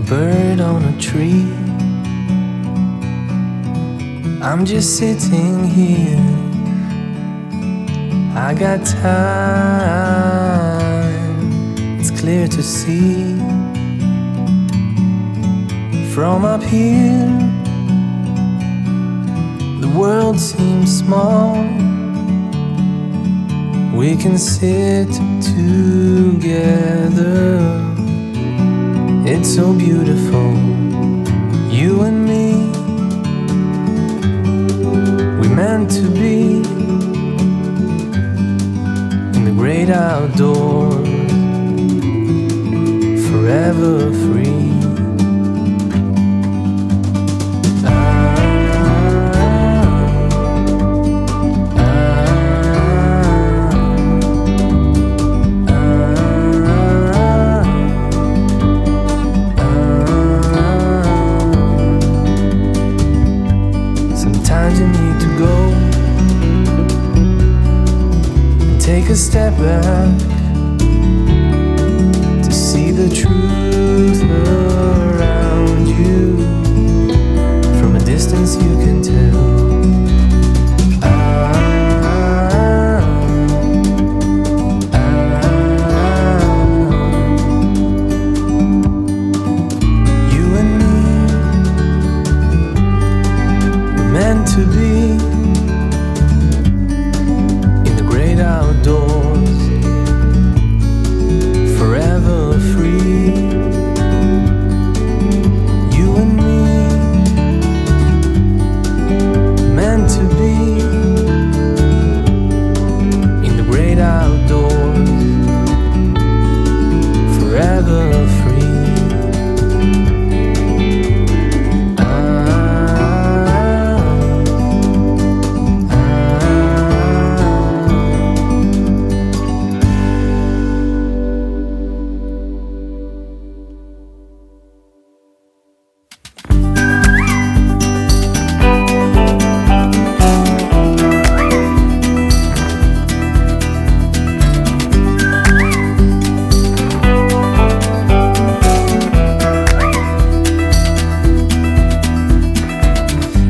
bird on a tree. I'm just sitting here. I got time, it's clear to see. From up here, the world seems small. We can sit together. It's so beautiful, you and me. We meant to be in the great outdoors, forever free. Take a step back to see the truth around you. From a distance you can tell. You and me, we're meant to be outdoors, forever free. You and me, meant to be in the great outdoors, forever free.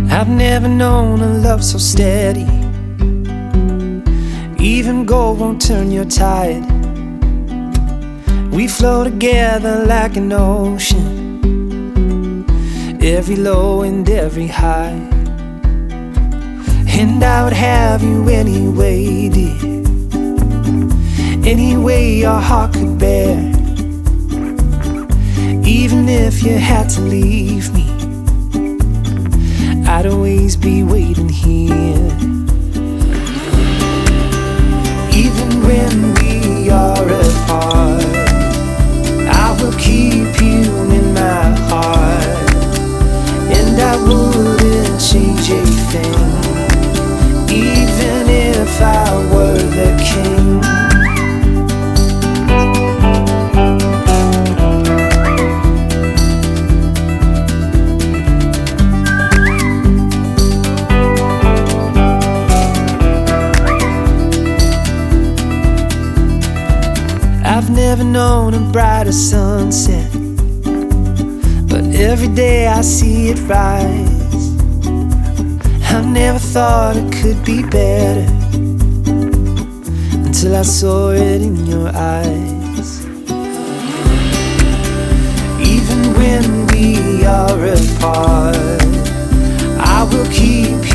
I've never known a love so steady. Even gold won't turn your tide. We flow together like an ocean, every low and every high. And I would have you anyway, dear, any way your heart could bear. Even if you had to leave me, I'd always be waiting here. Even when we are apart, I will keep you in my heart. And I wouldn't change a thing, even if I were the king. I've never known a brighter sunset, but every day I see it rise. I never thought it could be better until I saw it in your eyes. Even when we are apart, I will keep you